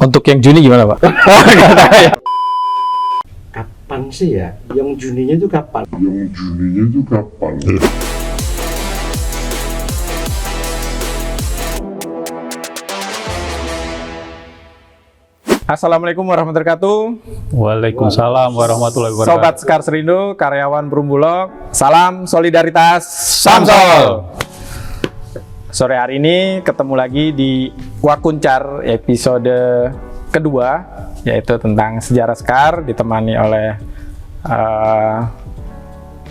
Untuk yang Juni gimana, Pak? Kapan sih ya? Yang Juninya itu kapan? Assalamualaikum warahmatullahi wabarakatuh. Waalaikumsalam warahmatullahi wabarakatuh. Sobat Sekar Serindo, karyawan Perumbulok, salam solidaritas Samsol. Sore hari ini ketemu lagi di Wakuncar episode kedua, yaitu tentang sejarah Sekar, ditemani oleh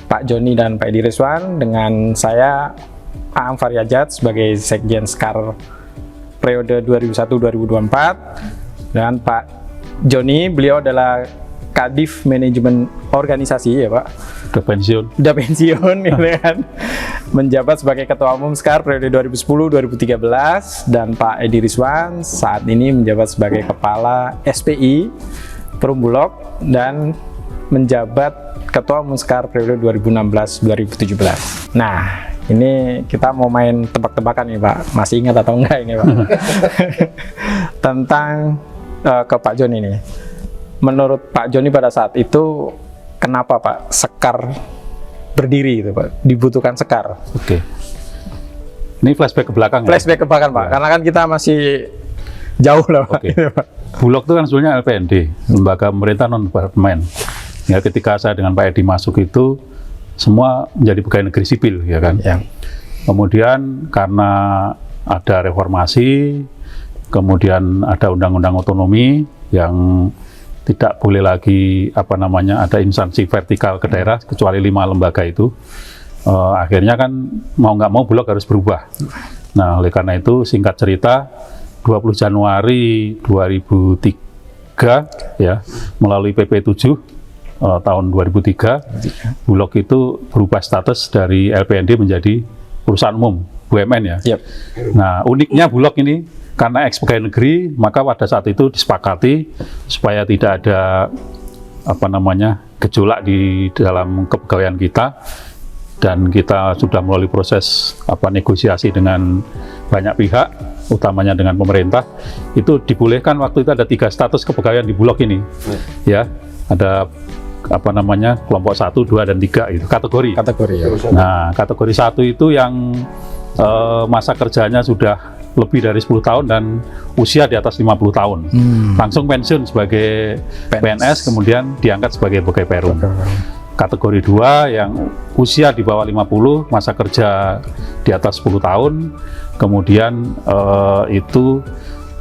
Pak Joni dan Pak Edi Rizwan, dengan saya Aang Faryajat sebagai Sekjen Sekar periode 2001-2024. Dan Pak Joni, beliau adalah Kadif Manajemen Organisasi ya Pak? Udah pensiun gitu kan. Menjabat sebagai Ketua Umum Sekar periode 2010-2013. Dan Pak Edi Rizwan saat ini menjabat sebagai Kepala SPI Perumbulok dan menjabat Ketua Umum Sekar periode 2016-2017. Nah, ini kita mau main tebak-tebakan nih Pak. Masih ingat atau enggak ini Pak? Tentang ke Pak Joni ini. Menurut Pak Joni pada saat itu, kenapa Pak Sekar berdiri itu Pak? Dibutuhkan Sekar. Oke. Ini flashback ke belakang. Flashback ke belakang Pak, karena kan kita masih jauh lah Pak. Oke. Bulog itu kan sebenarnya LPND, Lembaga Pemerintah Non-Departemen. Ya, ketika saya dengan Pak Edi masuk itu, semua menjadi pegawai negeri sipil, ya kan? Ya. Kemudian karena ada reformasi, kemudian ada undang-undang otonomi yang tidak boleh lagi ada instansi vertikal ke daerah kecuali 5 lembaga itu. Akhirnya kan mau nggak mau Bulog harus berubah. Nah, oleh karena itu singkat cerita 20 Januari 2003 ya, melalui PP 7 tahun 2003 Bulog itu berubah status dari LPND menjadi perusahaan umum BUMN ya. Yep. Nah, uniknya Bulog ini karena ex pegawai negeri, maka pada saat itu disepakati supaya tidak ada gejolak di dalam kepegawaian kita, dan kita sudah melalui proses negosiasi dengan banyak pihak, utamanya dengan pemerintah. Itu dibolehkan waktu itu ada 3 status kepegawaian di Bulog ini, ya ada kelompok 1, 2, dan 3 itu kategori. Ya. Nah, kategori 1 itu yang masa kerjanya sudah lebih dari 10 tahun dan usia di atas 50 tahun. Langsung pensiun sebagai PNS, kemudian diangkat sebagai pegawai perum. Kategori 2 yang usia di bawah 50, masa kerja di atas 10 tahun, kemudian itu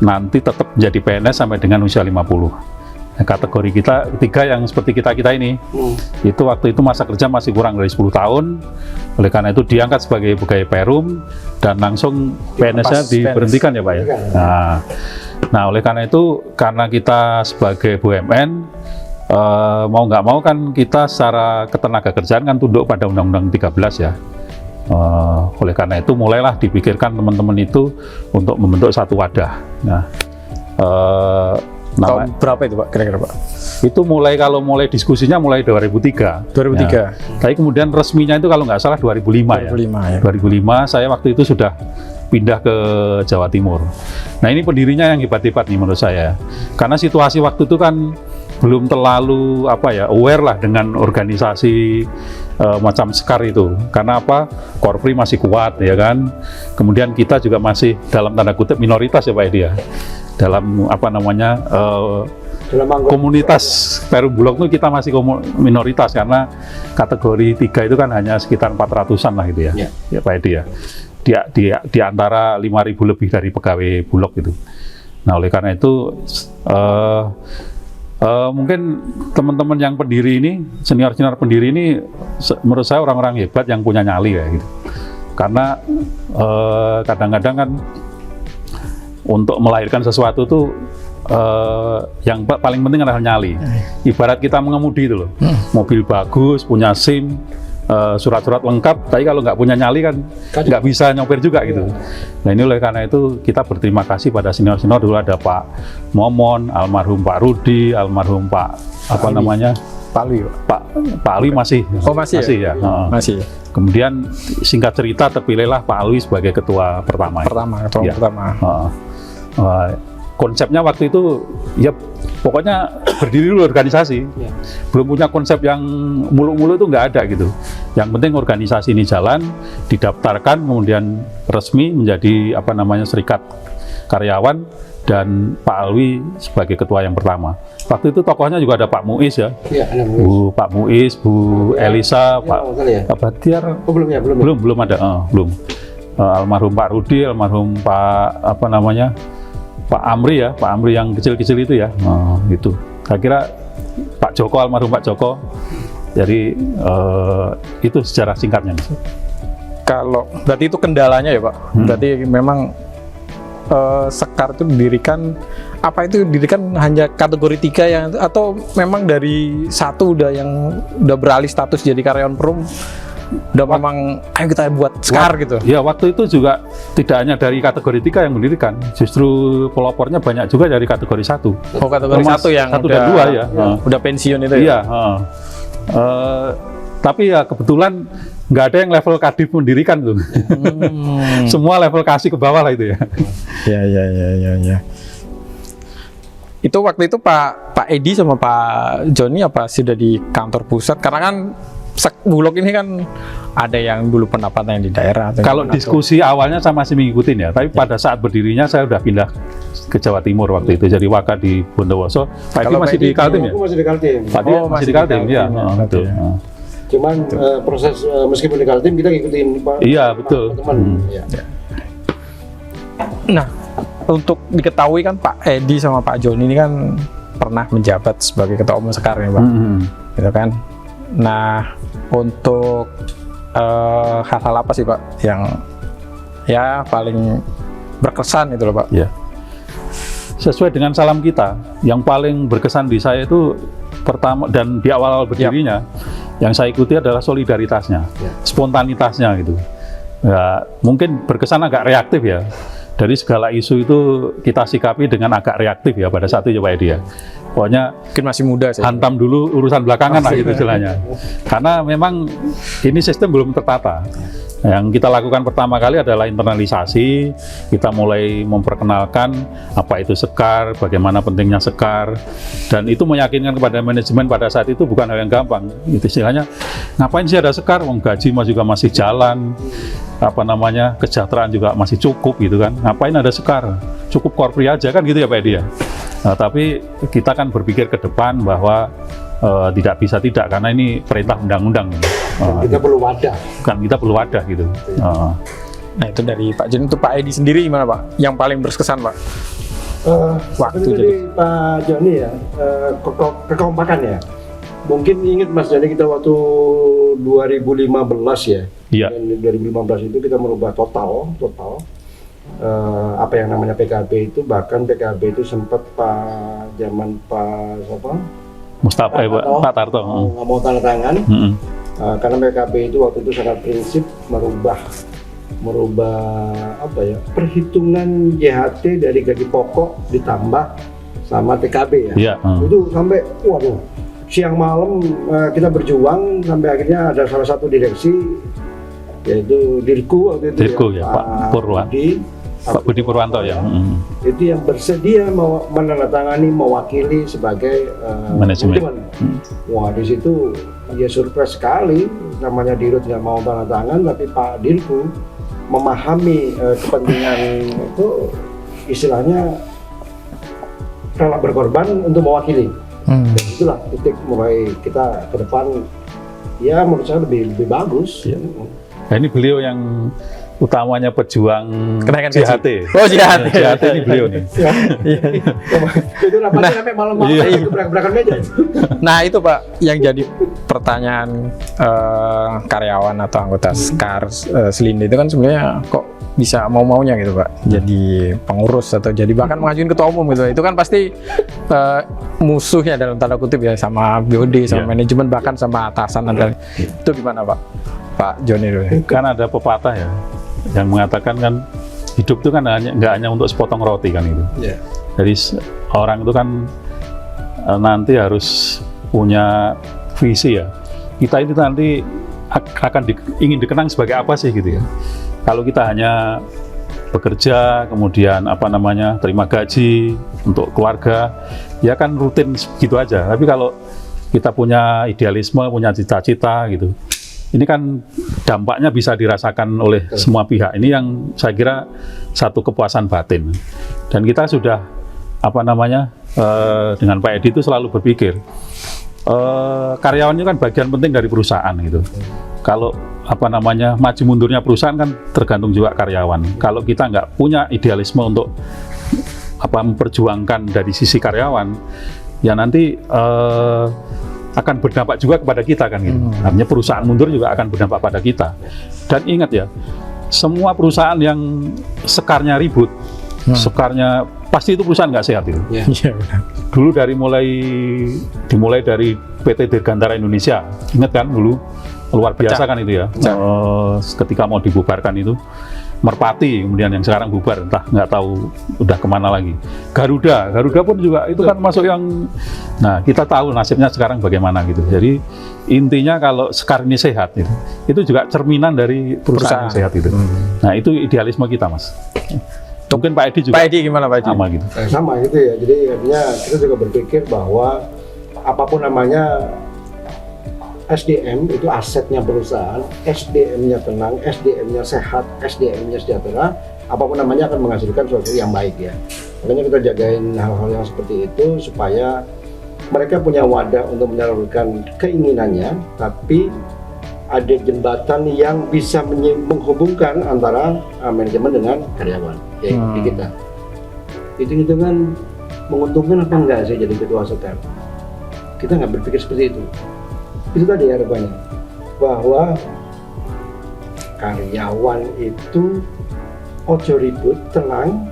nanti tetap menjadi PNS sampai dengan usia 50. Kategori kita ketiga yang seperti kita ini, itu waktu itu masa kerja masih kurang dari 10 tahun, oleh karena itu diangkat sebagai pegawai perum dan langsung PNS-nya diberhentikan ya Pak ya. Nah, oleh karena itu, karena kita sebagai BUMN mau nggak mau kan kita secara ketenagakerjaan kan tunduk pada Undang-Undang 13 ya. Oleh karena itu mulailah dipikirkan teman-teman itu untuk membentuk satu wadah. Nah, tahun berapa itu Pak kira-kira Pak? Itu mulai diskusinya mulai 2003. Ya. Tapi kemudian resminya itu kalau nggak salah 2005 ya. 2005 saya waktu itu sudah pindah ke Jawa Timur. Nah, ini pendirinya yang hebat-hebat nih menurut saya. Karena situasi waktu itu kan belum terlalu aware lah dengan organisasi macam Sekar itu. Karena Korpri masih kuat ya kan. Kemudian kita juga masih dalam tanda kutip minoritas ya Pak Edi ya. Dalam komunitas Perum Bulog itu kita masih minoritas, karena kategori 3 itu kan hanya sekitar 400-an lah gitu ya. Ya Pak Edi ya. Di antara 5.000 lebih dari pegawai Bulog itu. Nah, oleh karena itu mungkin teman-teman yang pendiri ini, senior-senior pendiri ini menurut saya orang-orang hebat yang punya nyali ya gitu. Karena kadang-kadang kan untuk melahirkan sesuatu tuh yang paling penting adalah nyali. Ibarat kita mengemudi itu loh, mobil bagus, punya SIM, surat-surat lengkap, tapi kalau nggak punya nyali kan nggak bisa nyopir juga gitu. Nah, ini oleh karena itu kita berterima kasih pada senior-senior. Dulu ada Pak Momon, almarhum Pak Rudi, almarhum Pak Pak Alwi, Pak Alwi masih. Oh masih ya? Masih. Kemudian singkat cerita terpilihlah Pak Alwi sebagai ketua pertama. Ketua pertama. konsepnya waktu itu ya pokoknya berdiri dulu organisasi. Ya. Belum punya konsep yang muluk-muluk itu nggak ada gitu. Yang penting organisasi ini jalan, didaftarkan, kemudian resmi menjadi serikat karyawan, dan Pak Alwi sebagai ketua yang pertama. Waktu itu tokohnya juga ada Pak Muiz ya. Iya, Pak Muiz, Bu Elisa, ya. Pak Batiar. Oh, belum ya, Belum ada, belum. Almarhum Pak Rudi, almarhum Pak Pak Amri ya, Pak Amri yang kecil-kecil itu ya. Itu. Saya kira Pak Joko, almarhum Pak Joko. Jadi itu sejarah singkatnya. Kalau berarti itu kendalanya ya Pak. Berarti memang Sekar itu didirikan hanya kategori 3 yang, atau memang dari satu udah beralih status jadi karyawan Perum, udah memang ayo kita buat Sekar gitu. Ya, waktu itu juga tidak hanya dari kategori 3 yang mendirikan, justru pelopornya banyak juga dari kategori 1. Oh, kategori 1 yang 1 udah, dan 2 ya. Udah pensiun itu Iya, ya. tapi ya kebetulan nggak ada yang level kadif mendirikan tuh. Semua level kasih ke bawah lah itu ya. Ya. Itu waktu itu Pak Edi sama Pak Joni apa sudah di kantor pusat? Karena kan Bulog ini kan ada yang dulu pendapatan yang di daerah. Kalau diskusi awalnya saya masih mengikutin ya, tapi pada saat berdirinya saya udah pindah ke Jawa Timur waktu itu, jadi Waka di Bondowoso. Pak Edi masih di Kaltim ya? Aku masih di Kaltim. Pak Edi masih di Kaltim ya. Betul. Cuman proses meskipun di Kaltim kita ngikutin Pak. Iya, betul. Teman. Ya. Nah, untuk diketahui kan Pak Edi sama Pak Joni ini kan pernah menjabat sebagai ketua umum Sekar ya Pak. Gitu kan. Nah, untuk hal-hal apa sih Pak yang ya paling berkesan itu loh Pak? Ya. Sesuai dengan salam kita, yang paling berkesan di saya itu pertama dan di awal berdirinya, yang saya ikuti adalah solidaritasnya, spontanitasnya gitu. Ya, mungkin berkesan agak reaktif ya. Dari segala isu itu kita sikapi dengan agak reaktif ya pada saat itu ya Pak Edi ya. Pokoknya mungkin masih muda sih. Hantam dulu urusan belakangan lah gitu istilahnya. Karena memang ini sistem belum tertata. Yang kita lakukan pertama kali adalah internalisasi. Kita mulai memperkenalkan apa itu Sekar, bagaimana pentingnya Sekar, dan itu meyakinkan kepada manajemen pada saat itu bukan hal yang gampang. Itu istilahnya, ngapain sih ada Sekar? Wong gaji juga masih jalan, kesejahteraan juga masih cukup gitu kan. Ngapain ada Sekar? Cukup korpri aja kan gitu ya Pak Edi ya. Nah, tapi kita kan berpikir ke depan bahwa tidak bisa tidak, karena ini perintah undang-undang. Kita perlu wadah. Kan kita perlu wadah gitu. Nah itu dari Pak Joni, itu Pak Edi sendiri gimana Pak? Yang paling berkesan Pak? Waktu jadi Pak Joni ya, kekompakan ya. Mungkin ingat Mas Joni kita waktu 2015 ya. Iya. Dan 2015 itu kita merubah total. Apa yang namanya PKB itu, bahkan PKB itu sempat zaman Pak siapa? Mustafa Pak Tarto nggak mau tanda tangan karena PKB itu waktu itu sangat prinsip merubah perhitungan JHT dari gaji pokok ditambah sama TKB ya. Itu sampai waduh siang malam kita berjuang sampai akhirnya ada salah satu direksi yaitu Dirku waktu itu ya, Pak Budi Purwanto ya. Itu yang bersedia menandatangani mewakili sebagai manajemen. Wah di situ ya surprise sekali, namanya Dirut nggak mau tanda tangan, tapi Pak Dirku memahami kepentingan itu, istilahnya rela berkorban untuk mewakili. Dan itulah titik mulai kita ke depan ya menurut saya lebih bagus. Nah, ini beliau yang utamanya pejuang kenaikan JHT. Oh JHT. JHT ini beliau nih. Itu rapatnya sampai malam-malam gebrakan meja. Nah itu Pak yang jadi pertanyaan karyawan atau anggota Sekar Selindi itu kan sebenarnya kok bisa mau-maunya gitu Pak jadi pengurus atau jadi bahkan mengajuin ketua umum gitu. Itu kan pasti musuhnya dalam tanda kutip ya sama BOD, sama manajemen, bahkan sama atasan. Itu gimana Pak Joni dulu? Kan ada pepatah ya yang mengatakan kan hidup itu kan nggak hanya untuk sepotong roti kan itu. Jadi orang itu kan nanti harus punya visi ya. Kita itu nanti akan ingin dikenang sebagai apa sih gitu ya. Kalau kita hanya bekerja, kemudian terima gaji untuk keluarga, ya kan rutin gitu aja. Tapi kalau kita punya idealisme, punya cita-cita gitu, ini kan dampaknya bisa dirasakan oleh semua pihak. Ini yang saya kira satu kepuasan batin. Dan kita sudah dengan Pak Edi itu selalu berpikir karyawan itu kan bagian penting dari perusahaan gitu. Kalau maju mundurnya perusahaan kan tergantung juga karyawan. Kalau kita nggak punya idealisme untuk memperjuangkan dari sisi karyawan, ya nanti akan berdampak juga kepada kita kan gitu. Artinya perusahaan mundur juga akan berdampak pada kita. Dan ingat ya, semua perusahaan yang sekarnya ribut, sekarnya pasti itu perusahaan nggak sehat itu. Dulu dimulai dari PT Dirgantara Indonesia, ingat kan dulu luar biasa kan itu ya. Ketika mau dibubarkan itu, Merpati kemudian yang sekarang bubar, entah nggak tahu udah kemana lagi. Garuda pun juga itu kan masuk yang, nah kita tahu nasibnya sekarang bagaimana gitu. Jadi intinya kalau Sekar ini sehat itu juga cerminan dari perusahaan yang sehat itu. Nah itu idealisme kita, Mas. Mungkin Pak Edi juga. Pak Edi gimana Pak Edi? Sama gitu. Sama gitu ya. Jadi artinya kita juga berpikir bahwa apapun namanya SDM itu asetnya perusahaan, SDM-nya tenang, SDM-nya sehat, SDM-nya sejahtera, apapun namanya akan menghasilkan sesuatu yang baik ya. Makanya kita jagain hal-hal yang seperti itu supaya mereka punya wadah untuk menyalurkan keinginannya, tapi ada jembatan yang bisa menghubungkan antara manajemen dengan karyawan, ya di kita. Hitung-hitungan menguntungkan apa enggak sih jadi ketua Sekar? Kita nggak berpikir seperti itu. Itu tadi harapannya, bahwa karyawan itu ojo ribut, tenang,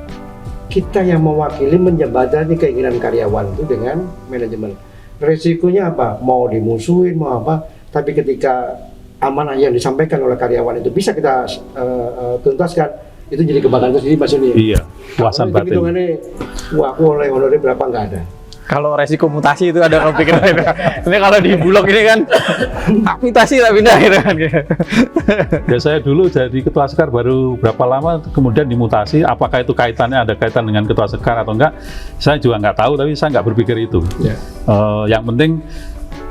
kita yang mewakili menjembatani keinginan karyawan itu dengan manajemen. Resikonya apa? Mau dimusuhin, mau apa, tapi ketika amanah yang disampaikan oleh karyawan itu bisa kita tuntaskan, itu jadi kebanggaan sendiri Mas Yuni. Iya, puasan batin. Hitungannya, wah aku oleh honorer berapa nggak ada. Kalau resiko mutasi itu ada kepikiran. Ini kalau di Bulog ini kan mutasi tak pindah gitu kan. Ya saya dulu jadi ketua Sekar baru berapa lama kemudian dimutasi, apakah itu ada kaitan dengan ketua Sekar atau enggak, saya juga nggak tahu, tapi saya nggak berpikir itu. Yang penting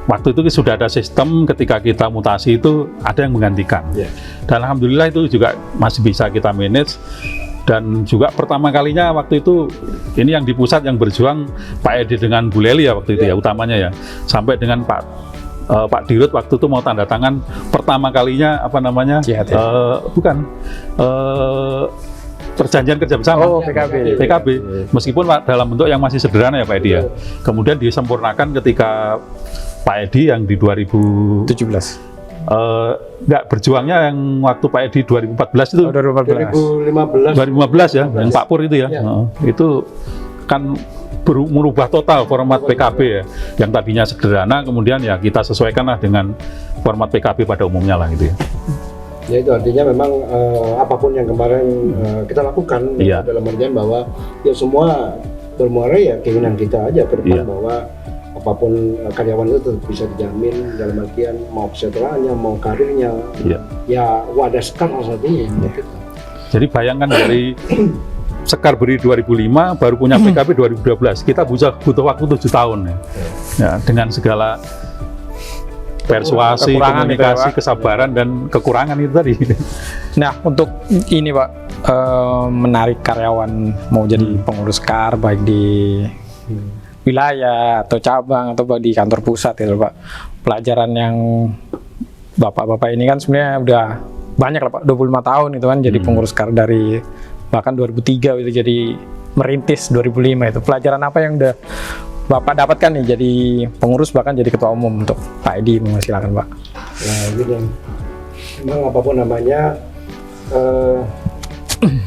waktu itu sudah ada sistem, ketika kita mutasi itu ada yang menggantikan. Dan alhamdulillah itu juga masih bisa kita manage. Dan juga pertama kalinya waktu itu, ini yang di pusat yang berjuang Pak Edi dengan Bu Leli ya waktu itu ya utamanya ya, sampai dengan Pak Dirut waktu itu mau tanda tangan pertama kalinya perjanjian kerja bersama. PKB. Meskipun dalam bentuk yang masih sederhana ya Pak Edi ya. Kemudian disempurnakan ketika Pak Edi yang di 2017. Enggak, berjuangnya yang waktu Pak Edi 2014 itu. 2015 ya, yang Pak Pur itu ya. Itu kan merubah total format PKB ya. Yang tadinya sederhana, kemudian ya kita sesuaikanlah dengan format PKB pada umumnya lah gitu ya. Ya itu artinya memang apapun yang kemarin kita lakukan dalam artian bahwa ya semua bermuara ya keinginan kita aja ke depan bahwa apapun karyawan itu tetap bisa dijamin dalam artian mau kesejahteraannya, mau karirnya, ya wadah Sekar salah satunya. Jadi bayangkan dari Sekar beri 2005, baru punya PKB 2012, kita butuh waktu 7 tahun ya, dengan segala persuasi, komunikasi, kesabaran dan kekurangan itu tadi. Nah untuk ini Pak, menarik karyawan mau jadi pengurus Sekar baik di wilayah atau cabang atau di kantor pusat itu Pak, pelajaran yang bapak-bapak ini kan sebenarnya udah banyak lah Pak, 25 tahun itu kan jadi pengurus Sekar, dari bahkan 2003 itu jadi merintis 2005 itu. Pelajaran apa yang udah Bapak dapatkan nih jadi pengurus bahkan jadi ketua umum untuk Pak Edi? Silakan Pak. Nah gitu, memang apapun namanya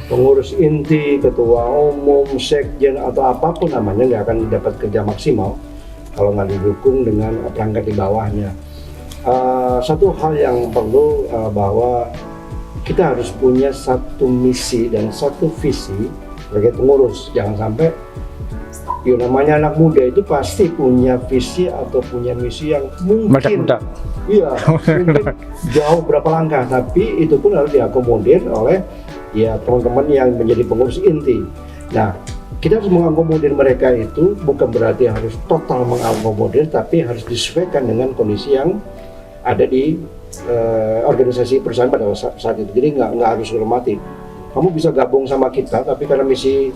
pengurus inti, ketua umum, sekjen atau apapun namanya nggak akan dapat kerja maksimal kalau nggak didukung dengan perangkat di bawahnya. Satu hal yang perlu bahwa kita harus punya satu misi dan satu visi sebagai pengurus. Jangan sampai namanya anak muda itu pasti punya visi atau punya misi yang mungkin mungkin jauh berapa langkah, tapi itu pun harus diakomodir oleh ya teman-teman yang menjadi pengurus inti. Nah, kita harus mengakomodir mereka itu bukan berarti harus total mengakomodir, tapi harus disesuaikan dengan kondisi yang ada di organisasi perusahaan pada saat itu. Jadi nggak harus hormati. Kamu bisa gabung sama kita, tapi karena misi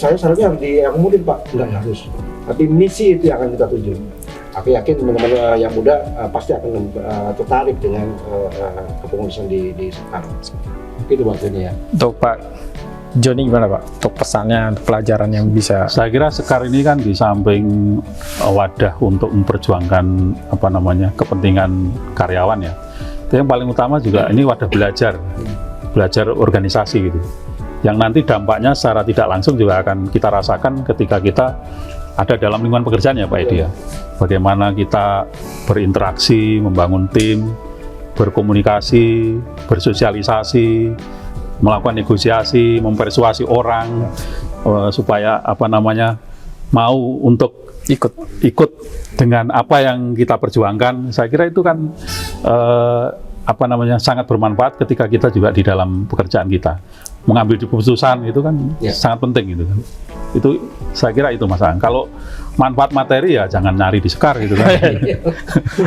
saya seharusnya harus diakomodir Pak, nggak harus. Tapi misi itu yang akan kita tuju. Aku yakin teman-teman yang muda pasti akan tertarik dengan kepengurusan di Sekar. Itu waktunya ya. Untuk Pak Joni gimana Pak? Untuk pesannya, untuk pelajaran yang bisa. Saya kira Sekar ini kan di samping wadah untuk memperjuangkan kepentingan karyawan ya. Tapi yang paling utama juga ini wadah belajar organisasi gitu. Yang nanti dampaknya secara tidak langsung juga akan kita rasakan ketika kita ada dalam lingkungan pekerjaan ya Pak Edi ya. Bagaimana kita berinteraksi, membangun tim, berkomunikasi, bersosialisasi, melakukan negosiasi, mempersuasi orang supaya mau untuk ikut dengan apa yang kita perjuangkan. Saya kira itu kan sangat bermanfaat ketika kita juga di dalam pekerjaan kita mengambil keputusan itu kan sangat penting gitu kan. Itu saya kira itu Mas Ang. Kalau manfaat materi ya jangan nyari di Sekar gitu kan.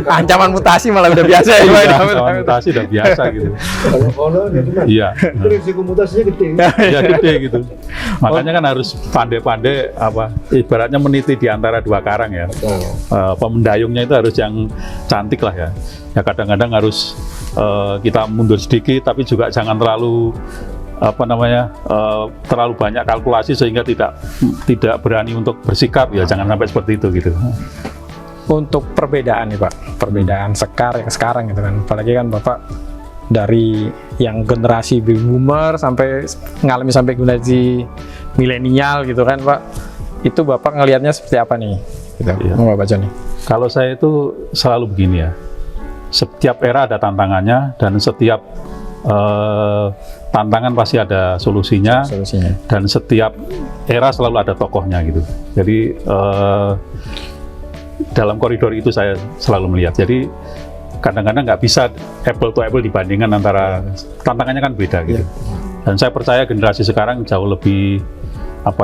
Ancaman mutasi malah udah biasa ya. Ancaman mutasi udah biasa gitu. Kalau itu kan. Iya. Itu risiko mutasinya gede. Iya gede gitu. Makanya kan harus pandai-pandai ibaratnya meniti di antara dua karang ya. Pemendayungnya itu harus yang cantik lah ya. Ya kadang-kadang harus kita mundur sedikit tapi juga jangan terlalu terlalu banyak kalkulasi sehingga tidak berani untuk bersikap ya, jangan sampai seperti itu gitu. Untuk perbedaan nih Pak, perbedaan Sekar yang sekarang gitu kan, apalagi kan Bapak dari yang generasi baby boomer sampai ngalami sampai generasi milenial gitu kan Pak, itu Bapak ngelihatnya seperti apa nih? Gitu. Iya. Bapak Joni. Kalau saya itu selalu begini ya, setiap era ada tantangannya dan setiap tantangan pasti ada solusinya, dan setiap era selalu ada tokohnya gitu. Jadi dalam koridor itu saya selalu melihat. Jadi kadang-kadang nggak bisa apple to apple dibandingkan antara tantangannya kan beda gitu. Dan saya percaya generasi sekarang jauh lebih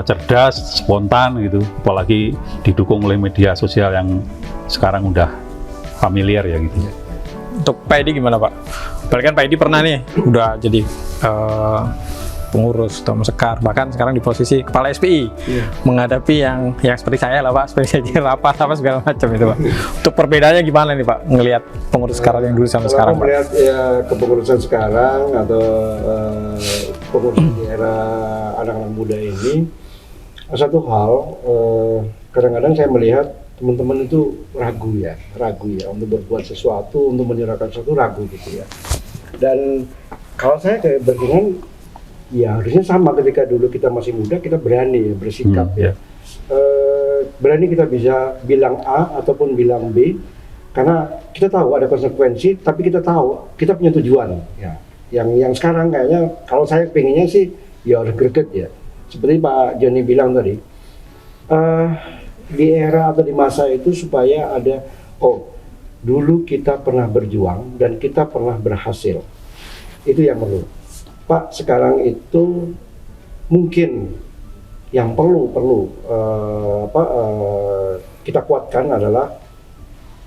cerdas, spontan gitu, apalagi didukung oleh media sosial yang sekarang udah familiar ya gitu. Untuk Pak Edi gimana Pak? Apalagi kan Pak Edi pernah nih udah jadi pengurus Tom Sekar, bahkan sekarang di posisi kepala SPI, menghadapi yang seperti saya lah Pak, seperti saya rapat apa segala macam itu Pak. Untuk perbedaannya gimana nih Pak, ngelihat pengurus sekarang yang dulu sama sekarang Pak? Melihat ya kepengurusan sekarang atau pengurus di era anak-anak muda ini, satu hal kadang-kadang saya melihat teman-teman itu ragu ya untuk berbuat sesuatu, untuk menyerahkan sesuatu, ragu gitu ya. Dan kalau saya kayak berpikir ya harusnya sama, ketika dulu kita masih muda kita berani ya, bersikap ya. Berani kita bisa bilang A ataupun bilang B karena kita tahu ada konsekuensi, tapi kita tahu kita punya tujuan ya. Yang sekarang kayaknya kalau saya pengennya sih ya harus greget ya. Seperti Pak Joni bilang tadi. Di era atau di masa itu supaya ada dulu kita pernah berjuang dan kita pernah berhasil, itu yang perlu Pak. Sekarang itu mungkin yang perlu kita kuatkan adalah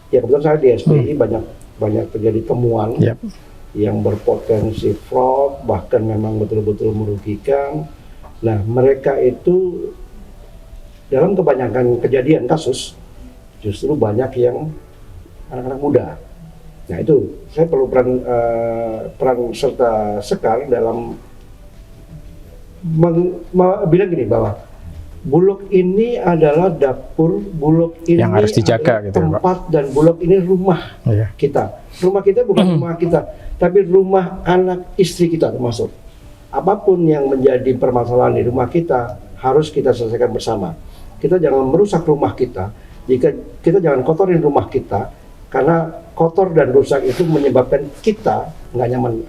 ya kebetulan saya di SPI banyak terjadi temuan yang berpotensi fraud, bahkan memang betul-betul merugikan. Nah mereka itu dalam kebanyakan kejadian kasus justru banyak yang anak-anak muda. Nah itu saya perlu peran serta Sekar dalam bilang gini bahwa Bulog ini adalah dapur, Bulog ini yang harus dijaga gitu, tempat Pak. Dan Bulog ini rumah kita. Rumah kita bukan rumah kita, tapi rumah anak istri kita termasuk. Apapun yang menjadi permasalahan di rumah kita harus kita selesaikan bersama. Kita jangan merusak rumah kita, kita jangan kotorin rumah kita, karena kotor dan rusak itu menyebabkan kita nggak nyaman.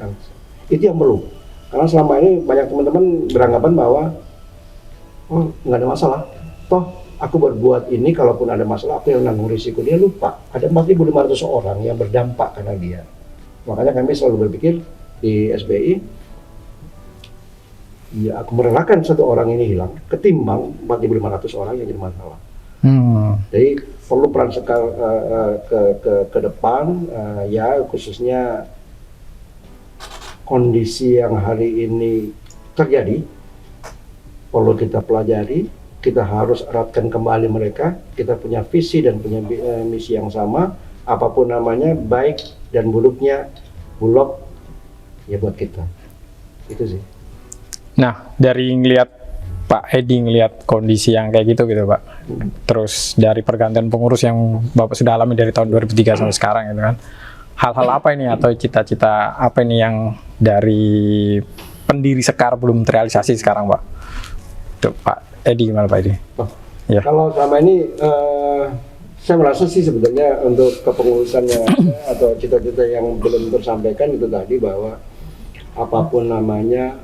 Itu yang perlu. Karena selama ini banyak teman-teman beranggapan bahwa nggak ada masalah. Toh aku berbuat ini, kalaupun ada masalah aku yang nanggung risiko. Dia lupa ada 4.500 orang yang berdampak karena dia. Makanya kami selalu berpikir di SBI, ya aku merelakan satu orang ini hilang ketimbang 4.500 orang yang jadi masalah. Jadi perlu peran ke depan, ya khususnya kondisi yang hari ini terjadi perlu kita pelajari. Kita harus eratkan kembali mereka. Kita punya visi dan punya misi yang sama. Apapun namanya, baik dan buruknya Bulog ya buat kita. Itu sih. Nah, dari ngelihat Pak Edi ngelihat kondisi yang kayak gitu Pak. Terus dari pergantian pengurus yang Bapak sudah alami dari tahun 2003 sampai sekarang gitu kan. Hal-hal apa ini atau cita-cita apa ini yang dari pendiri Sekar belum terrealisasi sekarang Pak? Tuh Pak Edi, gimana Pak Edi? Ya. Kalau selama ini saya merasa sih sebetulnya untuk kepengurusannya atau cita-cita yang belum tersampaikan itu tadi bahwa apapun namanya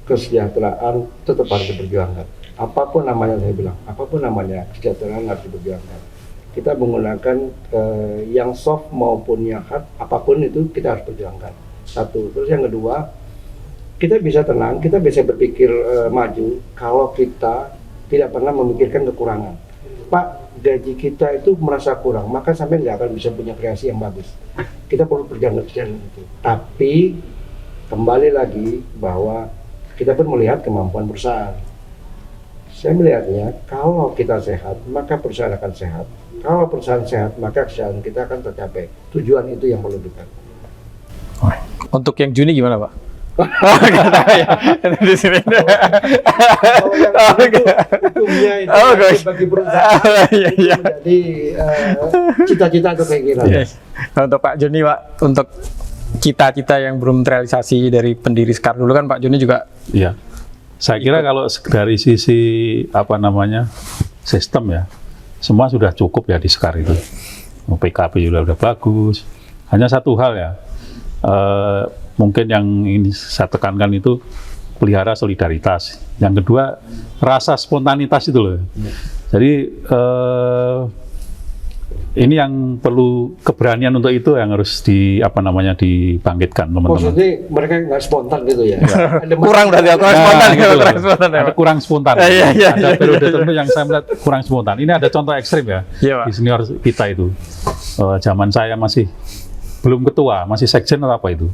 kesejahteraan tetap harus diperjuangkan. Apapun namanya saya bilang, apapun namanya kesejahteraan harus diperjuangkan. Kita menggunakan yang soft maupun yang hard, apapun itu kita harus perjuangkan. Satu. Terus yang kedua, kita bisa tenang, kita bisa berpikir maju kalau kita tidak pernah memikirkan kekurangan. Pak, gaji kita itu merasa kurang, maka sampai nggak akan bisa punya kreasi yang bagus. Kita perlu perjalanan itu. Tapi kembali lagi bahwa kita pun melihat kemampuan perusahaan. Saya melihatnya kalau kita sehat, maka perusahaan akan sehat. Kalau perusahaan sehat, maka kesehatan kita akan tercapai. Tujuan itu yang perlu kita. Untuk yang Juni gimana Pak? Nggak tahu ya. Di sini. Kalau yang itu hukumnya itu bagi perusahaan menjadi cita-cita atau keinginan. Untuk Pak Joni Pak, untuk cita-cita yang belum terrealisasi dari pendiri Sekar dulu kan Pak Joni juga. Iya. Saya kira kalau dari sisi apa namanya sistem ya, semua sudah cukup ya di Sekar itu. PKP juga udah bagus. Hanya satu hal ya. Mungkin yang ini saya tekankan itu pelihara solidaritas. Yang kedua, rasa spontanitas itu loh. Jadi ini yang perlu keberanian untuk itu yang harus dibangkitkan teman-teman. Maksudnya mereka nggak spontan gitu ya? Kurang berarti kurang spontan. Ada kurang spontan. Ada periode tertentu yang saya melihat kurang spontan. Ini ada contoh ekstrim ya di senior kita itu. Zaman saya masih belum ketua, masih sekjen atau apa itu.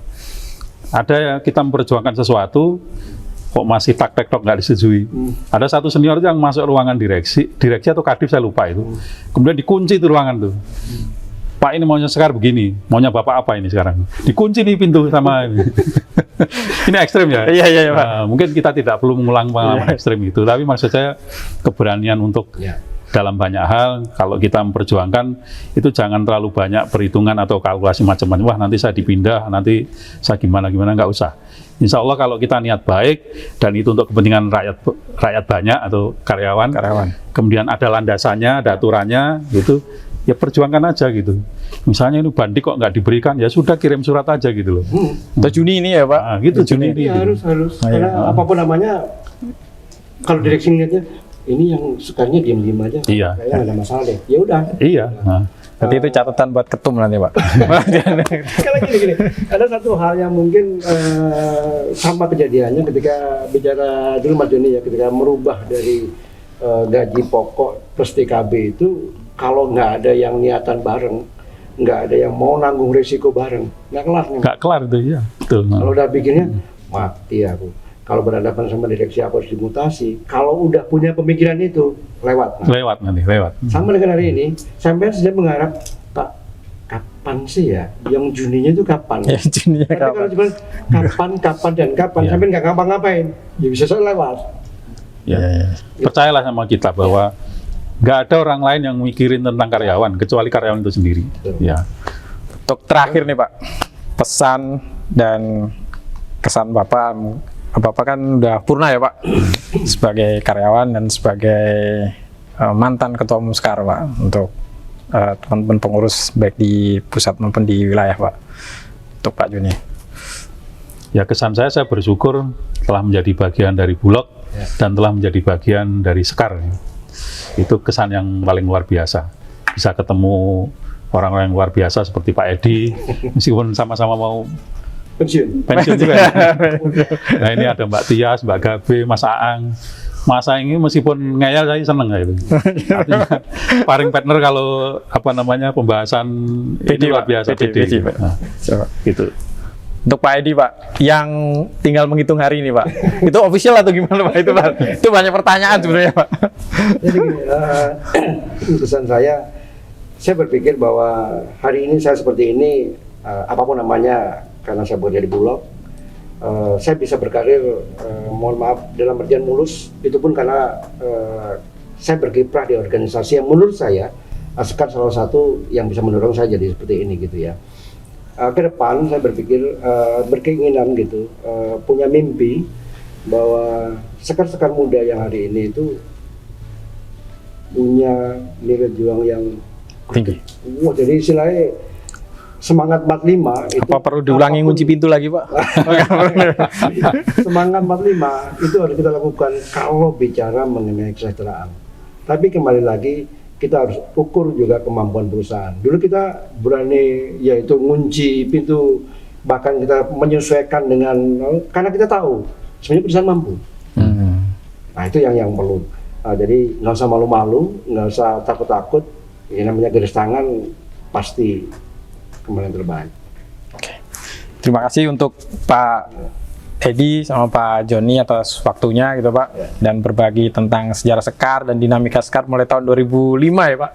Ada ya kita memperjuangkan sesuatu kok masih tak-tek-tok nggak disetujui. Ada satu senior itu yang masuk ruangan direksi atau kadif saya lupa itu. Kemudian dikunci itu ruangan tuh. Pak ini maunya Sekar begini, maunya Bapak apa ini sekarang? Dikunci nih pintu sama ini. Ini ekstrim ya? Iya Pak. Mungkin kita tidak perlu mengulang pengalaman ekstrim itu, tapi maksud saya keberanian untuk dalam banyak hal, kalau kita memperjuangkan itu jangan terlalu banyak perhitungan atau kalkulasi macam-macam. Wah nanti saya dipindah, nanti saya gimana nggak usah. Insya Allah kalau kita niat baik dan itu untuk kepentingan rakyat banyak atau karyawan, kemudian ada landasannya, ada aturannya, gitu, ya perjuangkan aja gitu. Misalnya ini Bandik kok nggak diberikan, ya sudah kirim surat aja gitu loh. Juni ini ya Pak? Nah, gitu Juni ini. Ya, harus. Karena apapun namanya, kalau direksi ngeliatnya ini yang Sekarnya diam-diam aja, kayaknya nggak ada masalah deh. Ya udah. Iya. Berarti itu catatan buat ketum nanti Pak. Kalau gini, ada satu hal yang mungkin sama kejadiannya ketika bicara dulu Mas Joni ya, ketika merubah dari gaji pokok plus TKB itu, kalau nggak ada yang niatan bareng, nggak ada yang mau nanggung risiko bareng, nggak kelar nih. Nggak kelar itu ya, betul. Kalau udah bikinnya, mati aku. Kalau berhadapan sama direksi aku harus dimutasi. Kalau udah punya pemikiran itu, lewat. Lewat. Sama dengan hari ini, sampai saya mengharap, Pak, kapan sih ya? Yang Juninya itu kapan? Ya, Juninya kapan? Kalau cuma kapan, sampai nggak ngapa-ngapain, ya bisa saya lewat. Ya. Percayalah sama kita bahwa nggak ada orang lain yang mikirin tentang karyawan, kecuali karyawan itu sendiri. Ya. Untuk terakhir nih Pak, pesan dan kesan Bapak kan udah purna ya Pak sebagai karyawan dan sebagai mantan ketua umum Sekar Pak, untuk teman-teman pengurus baik di pusat maupun di wilayah Pak. Untuk Pak Joni. Ya kesan saya bersyukur telah menjadi bagian dari Bulog dan telah menjadi bagian dari Sekar. Itu kesan yang paling luar biasa. Bisa ketemu orang-orang yang luar biasa seperti Pak Edi, meskipun sama-sama mau pensiun juga ya. Nah ini ada Mbak Tias, Mbak Gabe, Mas Aang. Mas Aang ini meskipun ngeyel saya seneng ya itu. Artinya sparring partner kalau apa namanya pembahasan PD, itu luar biasa PD. Pak. Nah, gitu. Untuk Pak Edi Pak, yang tinggal menghitung hari ini Pak, itu official atau gimana Pak itu Pak? Itu banyak pertanyaan sebenarnya Pak. Jadi kesan saya berpikir bahwa hari ini saya seperti ini, apapun namanya, karena saya bekerja di Bulog, saya bisa berkarir, mohon maaf, dalam artian mulus, itu pun karena saya berkiprah di organisasi yang menurut saya, Askar salah satu yang bisa mendorong saya jadi seperti ini gitu ya. Ke depan saya berpikir, berkeinginan gitu, punya mimpi bahwa sekar-sekar muda yang hari ini itu punya nilai juang yang Tinggi. Wah, jadi istilahnya semangat 45 itu Apa perlu diulangi apapun- kunci pintu lagi Pak? Semangat 45 itu harus kita lakukan kalau bicara mengenai kesejahteraan. Tapi kembali lagi kita harus ukur juga kemampuan perusahaan. Dulu kita berani yaitu ngunci pintu, bahkan kita menyesuaikan dengan, karena kita tahu sebenarnya perusahaan mampu. Nah itu yang perlu. Jadi nggak usah malu-malu, nggak usah takut-takut. Ini namanya garis tangan pasti kembali yang terbaik. Terima kasih untuk Pak Edi sama Pak Joni atas waktunya gitu Pak, dan berbagi tentang sejarah Sekar dan dinamika Sekar mulai tahun 2005 ya Pak,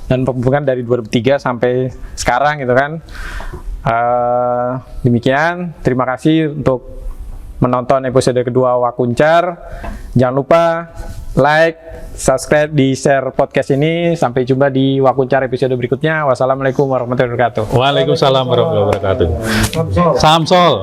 dan hubungan dari 2003 sampai sekarang gitu kan. Demikian, terima kasih untuk menonton episode kedua Wakuncar. Jangan lupa like, subscribe, di-share podcast ini. Sampai jumpa di Wakuncar episode berikutnya. Wassalamualaikum warahmatullahi wabarakatuh. Waalaikumsalam warahmatullahi wabarakatuh. Samsol.